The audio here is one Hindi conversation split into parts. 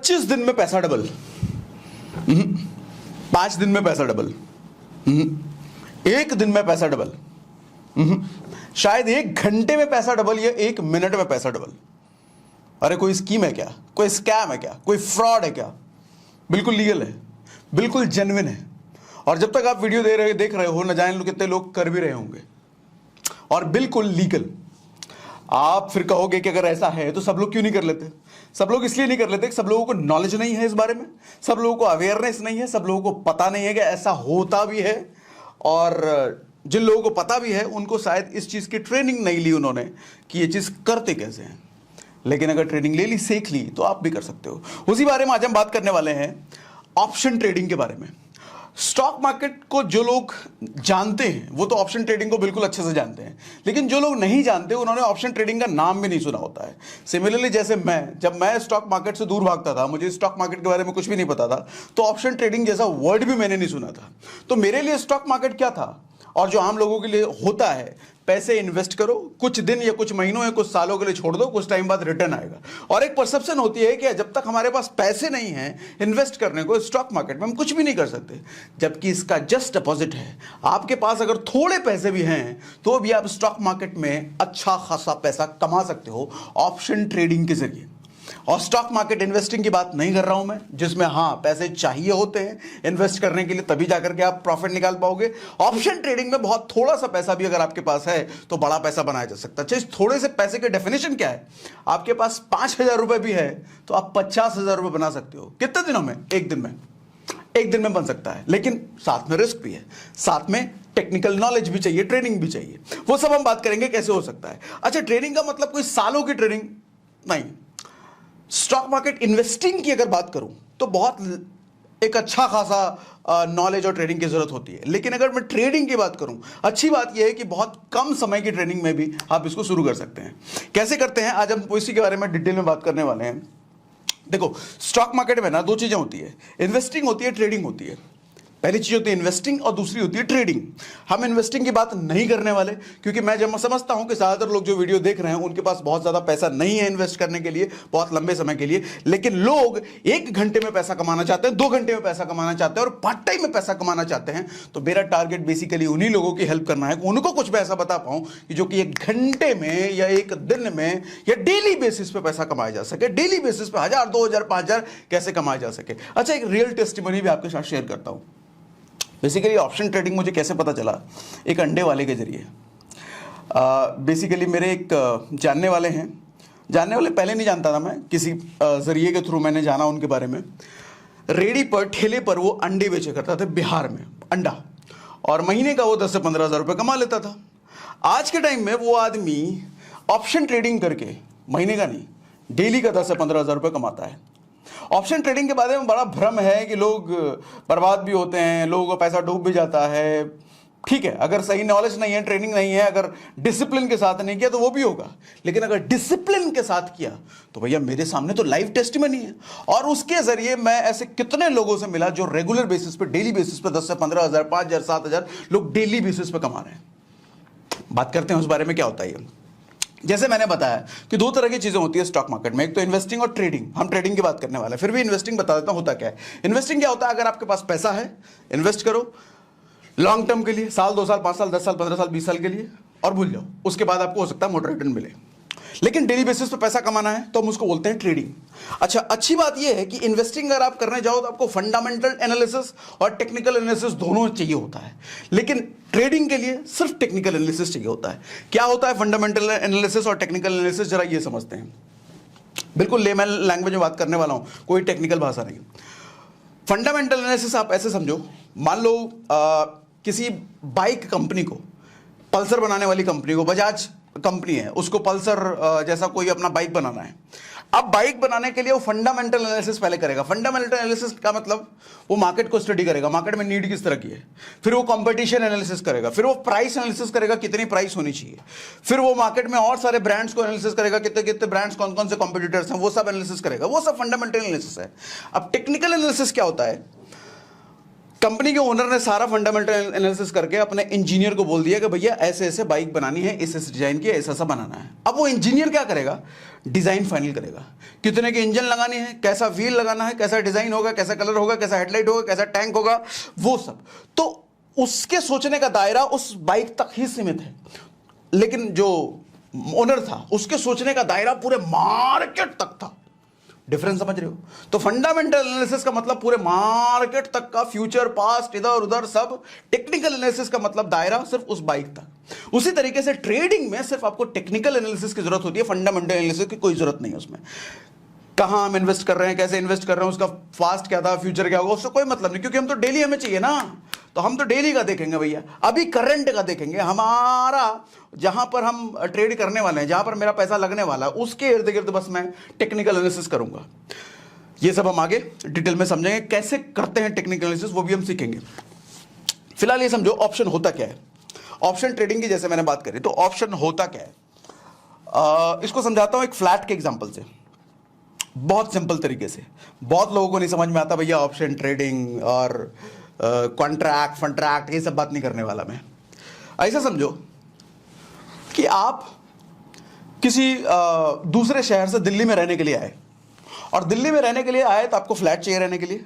25 दिन में पैसा डबल, 5 दिन में पैसा डबल, 1 दिन में पैसा डबल, शायद 1 घंटे में पैसा डबल या 1 मिनट में पैसा डबल। अरे कोई स्कीम है क्या, कोई स्कैम है क्या, कोई फ्रॉड है क्या? बिल्कुल लीगल है, बिल्कुल जेन्युइन है। और जब तक आप वीडियो देख रहे हो, न जाने कितने लोग कर भी रहे होंगे, और बिल्कुल लीगल। आप फिर कहोगे कि अगर ऐसा है तो सब लोग क्यों नहीं कर लेते? सब लोग इसलिए नहीं कर लेते कि सब लोगों को नॉलेज नहीं है इस बारे में, सब लोगों को अवेयरनेस नहीं है, सब लोगों को पता नहीं है कि ऐसा होता भी है। और जिन लोगों को पता भी है उनको शायद इस चीज़ की ट्रेनिंग नहीं ली उन्होंने कि ये चीज़ करते कैसे हैं। लेकिन अगर ट्रेनिंग ले ली, सीख ली, तो आप भी कर सकते हो। उसी बारे में आज हम बात करने वाले हैं, ऑप्शन ट्रेडिंग के बारे में। स्टॉक मार्केट को जो लोग जानते हैं वो तो ऑप्शन ट्रेडिंग को बिल्कुल अच्छे से जानते हैं, लेकिन जो लोग नहीं जानते उन्होंने ऑप्शन ट्रेडिंग का नाम भी नहीं सुना होता है। सिमिलरली जैसे जब मैं स्टॉक मार्केट से दूर भागता था, मुझे स्टॉक मार्केट के बारे में कुछ भी नहीं पता था, तो ऑप्शन ट्रेडिंग जैसा वर्ड भी मैंने नहीं सुना था। तो मेरे लिए स्टॉक मार्केट क्या था और जो आम लोगों के लिए होता है, पैसे इन्वेस्ट करो, कुछ दिन या कुछ महीनों या कुछ सालों के लिए छोड़ दो, कुछ टाइम बाद रिटर्न आएगा। और एक परसेप्शन होती है कि जब तक हमारे पास पैसे नहीं हैं इन्वेस्ट करने को स्टॉक मार्केट में, हम कुछ भी नहीं कर सकते। जबकि इसका जस्ट अपोजिट है। आपके पास अगर थोड़े पैसे भी हैं तो भी आप स्टॉक मार्केट में अच्छा खासा पैसा कमा सकते हो ऑप्शन ट्रेडिंग के जरिए। और स्टॉक मार्केट इन्वेस्टिंग की बात नहीं कर रहा हूं मैं, जिसमें हाँ पैसे चाहिए होते हैं इन्वेस्ट करने के लिए, तभी जाकर के आप प्रॉफिट निकाल पाओगे। ऑप्शन ट्रेडिंग में बहुत थोड़ा सा पैसा भी अगर आपके पास है तो बड़ा पैसा बनाया जा सकता है। अच्छा, इस थोड़े से पैसे की डेफिनेशन क्या है? आपके पास 5,000 रुपए भी है तो आप 50,000 रुपए बना सकते हो। कितने दिनों में? 1 दिन में। 1 दिन में बन सकता है, लेकिन साथ में रिस्क भी है, साथ में टेक्निकल नॉलेज भी चाहिए, ट्रेनिंग भी चाहिए। वो सब हम बात करेंगे कैसे हो सकता है। अच्छा, ट्रेनिंग का मतलब कोई सालों की ट्रेनिंग नहीं। स्टॉक मार्केट इन्वेस्टिंग की अगर बात करूं तो बहुत एक अच्छा खासा नॉलेज और ट्रेनिंग की जरूरत होती है। लेकिन अगर मैं ट्रेडिंग की बात करूं, अच्छी बात यह है कि बहुत कम समय की ट्रेनिंग में भी आप इसको शुरू कर सकते हैं। कैसे करते हैं, आज हम इसी के बारे में डिटेल में बात करने वाले हैं। देखो, स्टॉक मार्केट में ना 2 चीजें होती है, इन्वेस्टिंग होती है, ट्रेडिंग होती है। पहली चीज होती है इन्वेस्टिंग और दूसरी होती है ट्रेडिंग। हम इन्वेस्टिंग की बात नहीं करने वाले, क्योंकि मैं जब समझता हूं कि ज्यादातर लोग जो वीडियो देख रहे हैं उनके पास बहुत ज्यादा पैसा नहीं है इन्वेस्ट करने के लिए बहुत लंबे समय के लिए। लेकिन लोग 1 घंटे में पैसा कमाना चाहते हैं, 2 घंटे में पैसा कमाना चाहते हैं और पार्ट टाइम में पैसा कमाना चाहते हैं। तो मेरा टारगेट बेसिकली उन्हीं लोगों की हेल्प करना है, उनको कुछ मैं ऐसा बता पाऊं कि जो कि 1 घंटे में या 1 दिन में या डेली बेसिस पे पैसा कमाया जा सके। डेली बेसिस पे 1,000, 2,000, 5,000 कैसे कमाया जा सके। अच्छा, एक रियल टेस्टिमनी भी आपके साथ शेयर करता हूं। बेसिकली ऑप्शन ट्रेडिंग मुझे कैसे पता चला, एक अंडे वाले के जरिए। बेसिकली मेरे एक जानने वाले हैं, जानने वाले पहले नहीं जानता था मैं, किसी जरिए के थ्रू मैंने जाना उनके बारे में। रेडी पर, ठेले पर वो अंडे बेचे करता था बिहार में, अंडा, और महीने का वो 10 से 15,000 रुपये कमा लेता था। आज के टाइम में वो आदमी ऑप्शन ट्रेडिंग करके महीने का नहीं, डेली का 10 से 15,000 रुपये कमाता है। ऑप्शन ट्रेडिंग के बारे में बड़ा भ्रम है कि लोग बर्बाद भी होते हैं, लोगों का पैसा डूब भी जाता है। ठीक है, अगर सही नॉलेज नहीं है, ट्रेनिंग नहीं है, अगर डिसिप्लिन के साथ नहीं किया तो वो भी होगा। लेकिन अगर डिसिप्लिन के साथ किया तो भैया मेरे सामने तो लाइव टेस्टिमनी है। और उसके जरिए मैं ऐसे कितने लोगों से मिला जो रेगुलर बेसिस पे, डेली बेसिस पे 10 से 15,000, 5,000, 7,000 लोग डेली बेसिस पे कमा रहे हैं। बात करते हैं उस बारे में क्या होता है। जैसे मैंने बताया कि 2 तरह की चीजें होती है स्टॉक मार्केट में, एक तो इन्वेस्टिंग और ट्रेडिंग। हम ट्रेडिंग की बात करने वाले हैं, फिर भी इन्वेस्टिंग बता देता हूं होता क्या है। इन्वेस्टिंग क्या होता है, अगर आपके पास पैसा है, इन्वेस्ट करो लॉन्ग टर्म के लिए, साल, 2 साल, 5 साल, 10 साल, 15 साल, 20 साल के लिए, और भूल जाओ। उसके बाद आपको हो सकता है मोटा रिटर्न मिले। लेकिन डेली बेसिस पे पैसा कमाना है तो हम उसको बोलते हैं ट्रेडिंग। अच्छा, अच्छी बात यह है कि इन्वेस्टिंग अगर आप करने जाओ तो आपको फंडामेंटल एनालिसिस और टेक्निकल एनालिसिस दोनों चाहिए होता है। लेकिन ट्रेडिंग के लिए सिर्फ टेक्निकल एनालिसिस चाहिए होता है। क्या होता है फंडामेंटल एनालिसिस और टेक्निकल एनालिसिस, जरा ये समझते हैं। बिल्कुल लेमैन लैंग्वेज में बात करने वाला हूं, कोई टेक्निकल भाषा नहीं। फंडामेंटल एनालिसिस आप ऐसे समझो, मान लो किसी बाइक कंपनी को, पल्सर बनाने वाली कंपनी को, बजाज कंपनी है, उसको पल्सर जैसा कोई अपना बाइक बनाना है। अब बाइक बनाने के लिए वो फंडामेंटल एनालिसिस पहले करेगा। फंडामेंटल एनालिसिस का मतलब वो मार्केट को स्टडी करेगा, मार्केट में नीड किस तरह की है। फिर वो कंपटीशन एनालिसिस करेगा, फिर वो प्राइस एनालिसिस करेगा, कितनी प्राइस होनी चाहिए। फिर वो मार्केट में और सारे ब्रांड्स को एनालिसिस करेगा, कितने कितने ब्रांड्स, कौन कौन से कॉम्पिटिटर्स हैं, वो सब एनालिसिस करेगा। वो सब फंडामेंटल एनालिसिस है। अब टेक्निकल एनालिसिस क्या होता है, कंपनी के ओनर ने सारा फंडामेंटल एनालिसिस करके अपने इंजीनियर को बोल दिया कि भैया ऐसे ऐसे बाइक बनानी है, इस डिजाइन की, ऐसा ऐसा बनाना है। अब वो इंजीनियर क्या करेगा, डिजाइन फाइनल करेगा, कितने की इंजन लगानी है, कैसा व्हील लगाना है, कैसा डिजाइन होगा, कैसा कलर होगा, कैसा हेडलाइट होगा, कैसा टैंक होगा, वो सब। तो उसके सोचने का दायरा उस बाइक तक ही सीमित है, लेकिन जो ओनर था उसके सोचने का दायरा पूरे मार्केट तक था। डिफरेंस समझ रहे हो? तो फंडामेंटल एनालिसिस का मतलब पूरे मार्केट तक का, फ्यूचर पास्ट इधर उधर सब। टेक्निकल एनालिसिस का मतलब दायरा सिर्फ उस बाइक तक। उसी तरीके से ट्रेडिंग में सिर्फ आपको टेक्निकल एनालिसिस की जरूरत होती है, फंडामेंटल एनालिसिस की कोई जरूरत नहीं है उसमें। कहां हम इन्वेस्ट कर रहे हैं, कैसे इन्वेस्ट कर रहे हैं, उसका फास्ट क्या था, फ्यूचर क्या होगा, उससे कोई मतलब नहीं, क्योंकि हम तो डेली हमें चाहिए ना। तो हम तो डेली का देखेंगे भैया, अभी करंट का देखेंगे। हमारा जहां पर हम ट्रेड करने वाले हैं, जहां पर मेरा पैसा लगने वाला है, उसके इर्द गिर्द बस मैं टेक्निकल एनालिसिस करूंगा। ये सब हम आगे डिटेल में समझेंगे, कैसे करते हैं टेक्निकल एनालिसिस, वो भी हम सीखेंगे। फिलहाल ये समझो ऑप्शन होता क्या है। ऑप्शन ट्रेडिंग की जैसे मैंने बात करी, तो ऑप्शन होता क्या है, इसको समझाता हूं एक फ्लैट के एग्जांपल से, बहुत सिंपल तरीके से। बहुत लोगों को नहीं समझ में आता भैया ऑप्शन ट्रेडिंग और कॉन्ट्रैक्ट फंट्रैक्ट, ये सब बात नहीं करने वाला मैं। ऐसा समझो कि आप किसी दूसरे शहर से दिल्ली में रहने के लिए आए, और दिल्ली में रहने के लिए आए तो आपको फ्लैट चाहिए रहने के लिए।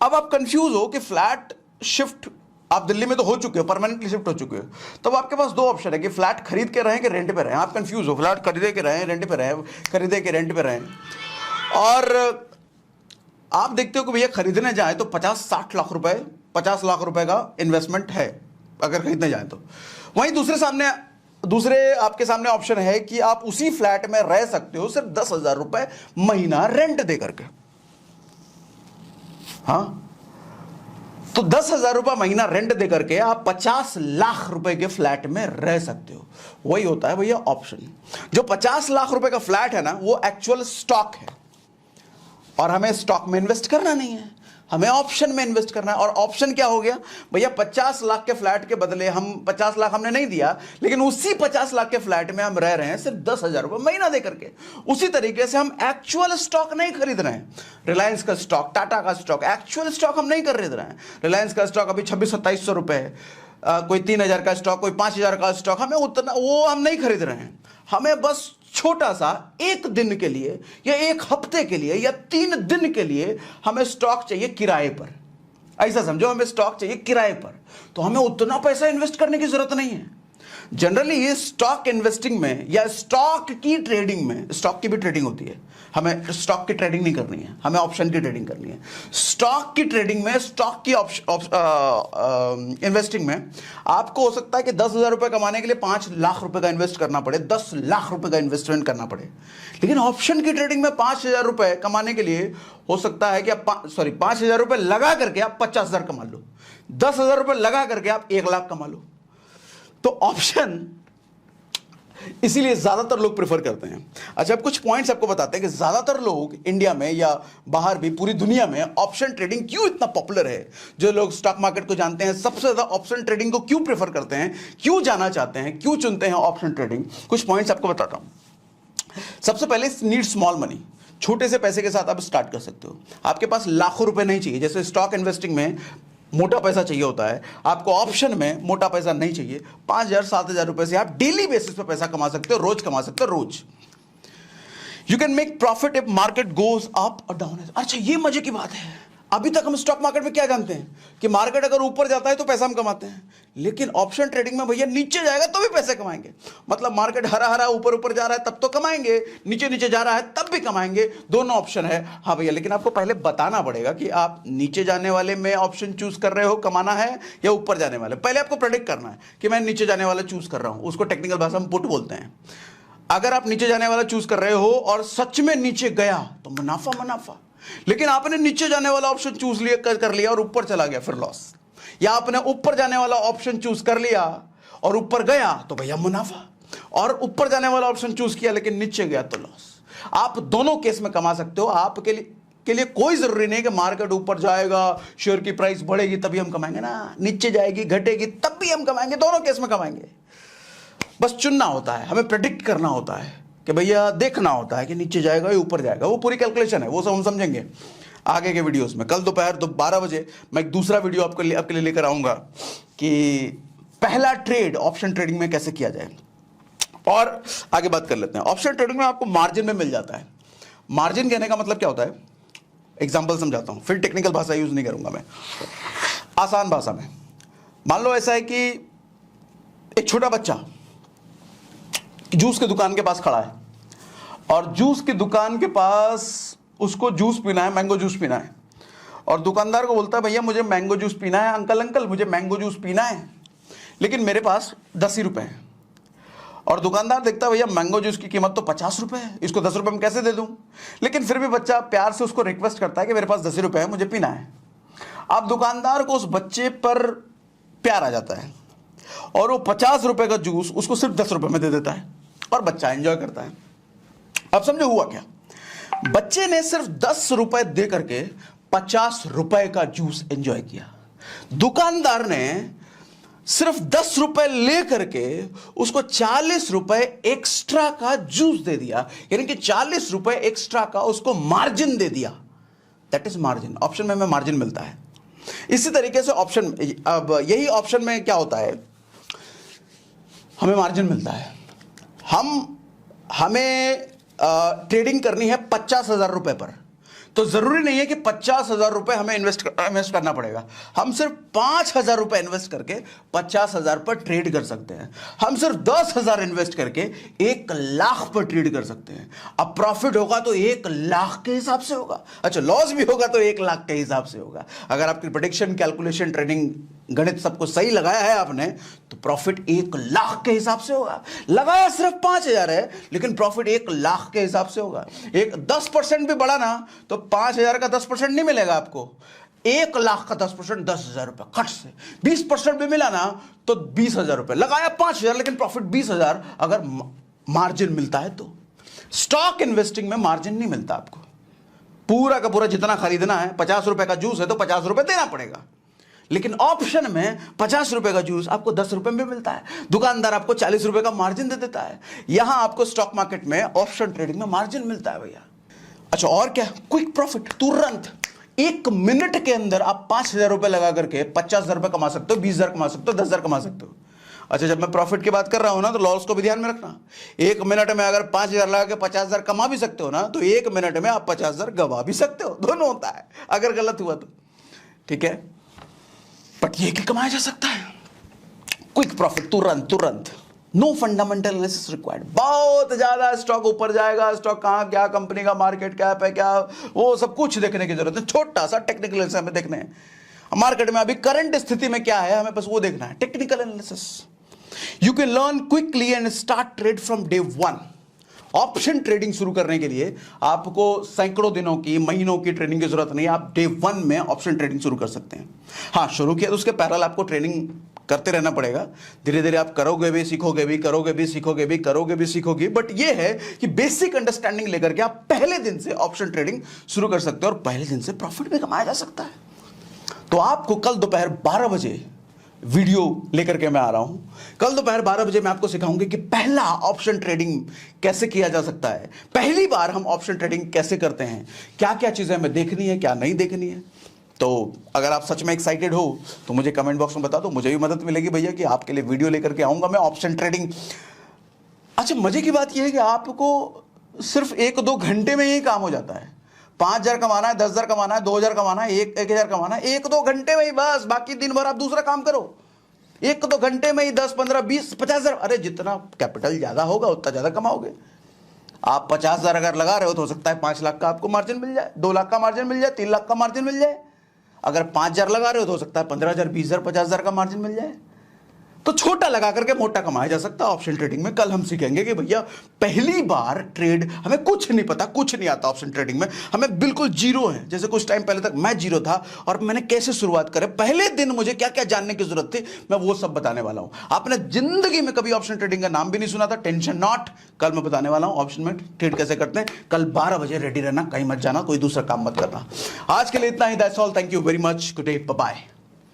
अब आप कंफ्यूज हो कि फ्लैट शिफ्ट, आप दिल्ली में तो हो चुके हो, परमानेंटली शिफ्ट हो चुके हो, तब आपके पास दो ऑप्शन है कि फ्लैट खरीद के रहें कि रेंट पे रहें। आप कंफ्यूज हो, फ्लैट खरीदे के रहें, रेंट पे रहें, खरीदे के रेंट पे रहें। और आप देखते हो कि भैया खरीदने जाए तो 50-60 लाख रुपए, 50 लाख रुपए का इन्वेस्टमेंट है अगर खरीदने जाए तो। वहीं दूसरे आपके सामने ऑप्शन है कि आप उसी फ्लैट में रह सकते हो सिर्फ 10,000 रुपए महीना रेंट दे करके। हाँ, तो 10,000 रुपए महीना रेंट दे करके आप 50 लाख रुपए के फ्लैट में रह सकते हो। वही होता है भैया ऑप्शन। जो 50 लाख रुपए का फ्लैट है ना, वो एक्चुअल स्टॉक है, और हमें स्टॉक में इन्वेस्ट करना नहीं है, हमें ऑप्शन में इन्वेस्ट करना है। और ऑप्शन क्या हो गया भैया, 50 लाख के फ्लैट के बदले हम 50 लाख हमने नहीं दिया, लेकिन उसी 50 लाख के फ्लैट में हम रह रहे हैं सिर्फ 10,000 रुपए महीना दे करके। उसी तरीके से हम एक्चुअल स्टॉक नहीं खरीद रहे हैं। रिलायंस का स्टॉक, टाटा का स्टॉक, एक्चुअल स्टॉक हम नहीं खरीद रहे हैं। रिलायंस का स्टॉक अभी 2600-2700 रुपए है, कोई 3,000 का स्टॉक, कोई 5,000 का स्टॉक, हमें उतना वो हम नहीं खरीद रहे हैं। हमें बस छोटा सा एक दिन के लिए या एक हफ्ते के लिए या 3 दिन के लिए हमें स्टॉक चाहिए किराए पर। ऐसा समझो, हमें स्टॉक चाहिए किराए पर, तो हमें उतना पैसा इन्वेस्ट करने की जरूरत नहीं है। जनरली ये स्टॉक इन्वेस्टिंग में या स्टॉक की ट्रेडिंग में, स्टॉक की भी ट्रेडिंग होती है, हमें स्टॉक की ट्रेडिंग नहीं करनी है, हमें ऑप्शन की ट्रेडिंग करनी है। स्टॉक की ट्रेडिंग में, स्टॉक की इन्वेस्टिंग में आपको हो सकता है कि 10,000 रुपए कमाने के लिए 5 लाख रुपए का इन्वेस्ट करना पड़े, 10 लाख रुपए का इन्वेस्टमेंट करना पड़े। लेकिन ऑप्शन की ट्रेडिंग में 5,000 रुपए कमाने के लिए हो सकता है कि आप 5,000 रुपए लगा करके आप 50,000 कमा लो, 10,000 रुपए लगा करके आप 1 लाख कमा लो। तो ऑप्शन इसीलिए ज्यादातर लोग प्रेफर करते हैं। अच्छा, अब कुछ पॉइंट्स आपको बताते हैं कि ज्यादातर लोग इंडिया में या बाहर भी, पूरी दुनिया में ऑप्शन ट्रेडिंग क्यों इतना पॉपुलर है। जो लोग स्टॉक मार्केट को जानते हैं, सबसे ज्यादा ऑप्शन ट्रेडिंग को क्यों प्रेफर करते हैं, क्यों जाना चाहते हैं, क्यों चुनते हैं ऑप्शन ट्रेडिंग। कुछ पॉइंट्स आपको बताता हूं। सबसे पहले, नीड स्मॉल मनी। छोटे से पैसे के साथ आप स्टार्ट कर सकते हो। आपके पास लाखों रुपए नहीं चाहिए। जैसे स्टॉक इन्वेस्टिंग में मोटा पैसा चाहिए होता है, आपको ऑप्शन में मोटा पैसा नहीं चाहिए। 5,000-7,000 रुपए से आप डेली बेसिस पे पैसा कमा सकते हो, रोज कमा सकते हो, रोज। You can make profit if market goes up और डाउन। अच्छा, ये मजे की बात है। अभी तक हम स्टॉक मार्केट में क्या जानते हैं कि मार्केट अगर ऊपर जाता है तो पैसा हम कमाते हैं, लेकिन ऑप्शन ट्रेडिंग में भैया नीचे जाएगा तो भी पैसे कमाएंगे। मतलब मार्केट हरा हरा ऊपर ऊपर जा रहा है तब तो कमाएंगे, नीचे नीचे जा रहा है तब भी कमाएंगे, दोनों ऑप्शन है। हाँ भैया, लेकिन आपको पहले बताना पड़ेगा कि आप नीचे जाने वाले में ऑप्शन चूज कर रहे हो कमाना है या ऊपर जाने वाले। पहले आपको प्रेडिक्ट करना है कि मैं नीचे जाने वाला चूज कर रहा हूं, उसको टेक्निकल भाषा में पुट बोलते हैं। अगर आप नीचे जाने वाला चूज कर रहे हो और सच में नीचे गया तो मुनाफा मुनाफा, लेकिन आपने नीचे जाने वाला ऑप्शन चूज कर लिया और ऊपर चला गया फिर लॉस। या आपने ऊपर जाने वाला ऑप्शन चूज कर लिया और ऊपर गया तो भैया मुनाफा, और ऊपर जाने वाला ऑप्शन चूज किया लेकिन नीचे गया तो लॉस। आप दोनों केस में कमा सकते हो। आपके लिए कोई जरूरी नहीं कि मार्केट ऊपर जाएगा, शेयर की प्राइस बढ़ेगी तभी हम कमाएंगे ना, नीचे जाएगी घटेगी तब भी हम कमाएंगे, दोनों केस में कमाएंगे। बस चुनना होता है, हमें प्रेडिक्ट करना होता है कि भैया देखना होता है कि नीचे जाएगा या ऊपर जाएगा। वो पूरी कैलकुलेशन है, वो सब हम समझेंगे। आगे के वीडियोस में। कल दोपहर 12 बजे मैं एक दूसरा वीडियो आपके लिए लेकर आऊंगा कि पहला ट्रेड ऑप्शन ट्रेडिंग में कैसे किया जाए। और आगे बात कर लेते हैं। ऑप्शन ट्रेडिंग में आपको मार्जिन में मिल जाता है। मार्जिन कहने का मतलब क्या होता है, एग्जाम्पल समझाता हूं, फिर टेक्निकल भाषा यूज नहीं करूंगा मैं, आसान भाषा में। मान लो ऐसा है कि एक छोटा बच्चा जूस की दुकान के पास खड़ा है और जूस की दुकान के पास उसको जूस पीना है, मैंगो जूस पीना है, और दुकानदार को बोलता है भैया मुझे मैंगो जूस पीना है, अंकल मुझे मैंगो जूस पीना है, लेकिन मेरे पास 10 ही रुपए हैं। और दुकानदार देखता है भैया मैंगो जूस की कीमत तो 50 रुपए है, इसको 10 रुपए में कैसे दे दूं, लेकिन फिर भी बच्चा प्यार से उसको रिक्वेस्ट करता है कि मेरे पास 10 रुपए है, मुझे पीना है। अब दुकानदार को उस बच्चे पर प्यार आ जाता है और वो 50 रुपए का जूस उसको सिर्फ 10 रुपए में दे देता है और बच्चा एंजॉय करता है। अब समझो हुआ क्या, बच्चे ने सिर्फ 10 रुपए दे करके 50 रुपए का जूस एंजॉय किया। दुकानदार ने सिर्फ 10 रुपए ले करके उसको 40 रुपए एक्स्ट्रा का जूस दे दिया, यानी कि 40 रुपए एक्स्ट्रा का उसको मार्जिन दे दिया। That is margin. ऑप्शन में मार्जिन मिलता है। इसी तरीके से ऑप्शन, अब यही ऑप्शन में क्या होता है, हमें मार्जिन मिलता है। हमें ट्रेडिंग करनी है 50,000 रुपए पर, तो जरूरी नहीं है कि 50,000 रुपए हमें इन्वेस्ट करना पड़ेगा। हम सिर्फ 5,000 रुपए इन्वेस्ट करके 50,000 पर ट्रेड कर सकते हैं। हम सिर्फ 10,000 इन्वेस्ट करके 1,00,000 पर ट्रेड कर सकते हैं। अब प्रॉफिट होगा तो 1,00,000 के हिसाब से होगा, अच्छा लॉस भी होगा तो 1,00,000 के हिसाब से होगा। अगर आपकी प्रेडिक्शन, कैलकुलेशन, ट्रेडिंग, गणित सबको सही लगाया है आपने, तो प्रॉफिट 1,00,000 के हिसाब से होगा। लगाया सिर्फ 5,000 है, लेकिन प्रॉफिट 1,00,000 के हिसाब से होगा। एक 10% भी बढ़ा ना तो 5,000 का 10% नहीं मिलेगा आपको, 1,00,000 का 10% 10,000 रुपए खट से। 20% भी मिला ना तो 20,000 रुपए। लगाया 5,000 लेकिन प्रॉफिट 20,000 अगर मार्जिन मिलता है तो। स्टॉक इन्वेस्टिंग में मार्जिन नहीं मिलता आपको। पूरा का पूरा जितना खरीदना है, 50 रुपए का जूस है तो 50 रुपए देना पड़ेगा, लेकिन ऑप्शन में 50 रुपए का जूस आपको 10 रुपए में मिलता है। दुकानदार आपको 40 रुपए का मार्जिन दे देता है। यहां आपको स्टॉक मार्केट में, ऑप्शन ट्रेडिंग में मार्जिन मिलता है भैया। अच्छा और क्या, क्विक प्रॉफिट, तुरंत 1 मिनट के अंदर आप 5,000 रुपए लगा करके 50,000 रुपए कमा सकते हो, 20,000 कमा सकते हो, 10,000 कमा सकते हो। अच्छा जब मैं प्रॉफिट की बात कर रहा हूं ना, तो लॉस को भी ध्यान में रखना। 1 मिनट में अगर 5,000 लगा के 50,000 कमा भी सकते हो ना, तो 1 मिनट में आप 50,000 गवा भी सकते हो। दोनों होता है अगर गलत हुआ तो, ठीक है। बट ये कि कमाया जा सकता है क्विक प्रॉफिट, तुरंत, नो फंडामेंटल एनालिसिस रिक्वायर्ड। बहुत ज्यादा स्टॉक ऊपर जाएगा, स्टॉक कहां, क्या कंपनी का मार्केट कैप है, क्या वो सब कुछ देखने की जरूरत है। छोटा सा टेक्निकल एनालिसिस हमें देखने हैं, मार्केट में अभी करंट स्थिति में क्या है, हमें बस वो देखना है, technical analysis. You can learn quickly and start trade from day 1। Option trading शुरू करने के लिए आपको सैकड़ों दिनों की, महीनों की ट्रेनिंग की जरूरत नहीं है। आप डे 1 में ऑप्शन ट्रेडिंग शुरू कर सकते हैं। हाँ, शुरू किया तो उसके पैरेलल आपको ट्रेनिंग करते रहना पड़ेगा। धीरे धीरे आप करोगे भी, सीखोगे भी, करोगे भी, सीखोगे भी, करोगे भी, सीखोगे। बट ये है कि बेसिक अंडरस्टैंडिंग लेकर के आप पहले दिन से ऑप्शन ट्रेडिंग शुरू कर सकते हो और पहले दिन से प्रॉफिट भी कमाया जा सकता है। तो आपको कल दोपहर 12 बजे वीडियो लेकर के मैं आ रहा हूं। कल दोपहर 12 बजे मैं आपको सिखाऊंगी कि पहला ऑप्शन ट्रेडिंग कैसे किया जा सकता है, पहली बार हम ऑप्शन ट्रेडिंग कैसे करते हैं, क्या क्या चीजें हमें देखनी है, क्या नहीं देखनी है। तो अगर आप सच में एक्साइटेड हो तो मुझे कमेंट बॉक्स में बता दो, मुझे भी मदद मिलेगी भैया कि आपके लिए वीडियो लेकर के आऊंगा मैं ऑप्शन ट्रेडिंग। अच्छा मजे की बात यह है कि आपको सिर्फ 1-2 घंटे में ही काम हो जाता है। 5,000 कमाना है, 10,000 कमाना है, 2,000 कमाना है, 1,000 कमाना है, 1-2 घंटे में ही बस। बाकी दिन भर आप दूसरा काम करो। 1-2 घंटे में ही 10, 15, 20, 50,000, अरे जितना कैपिटल ज्यादा होगा उतना ज्यादा कमाओगे। आप 50,000 अगर लगा रहे हो तो हो सकता है 5 लाख का आपको मार्जिन मिल जाए, 2 लाख का मार्जिन मिल जाए, 3 लाख का मार्जिन मिल जाए। अगर 5,000 लगा रहे हो तो हो सकता है 15,000, 20,000, 50,000 का मार्जिन मिल जाए। तो छोटा लगा करके मोटा कमाया जा सकता है ऑप्शन ट्रेडिंग में। कल हम सीखेंगे कि भैया पहली बार ट्रेड, हमें कुछ नहीं पता, कुछ नहीं आता ऑप्शन ट्रेडिंग में, हमें बिल्कुल जीरो है। जैसे कुछ टाइम पहले तक मैं जीरो था और मैंने कैसे शुरुआत करें, पहले दिन मुझे क्या क्या जानने की जरूरत थी, मैं वो सब बताने वाला हूं। आपने जिंदगी में कभी ऑप्शन ट्रेडिंग का नाम भी नहीं सुना था, टेंशन नॉट, कल मैं बताने वाला हूं ऑप्शन में ट्रेड कैसे करते हैं। कल 12 बजे रेडी रहना, कहीं मत जाना, कोई दूसरा काम मत करना। आज के लिए इतना ही, that's all, thank you very much, good day, bye bye.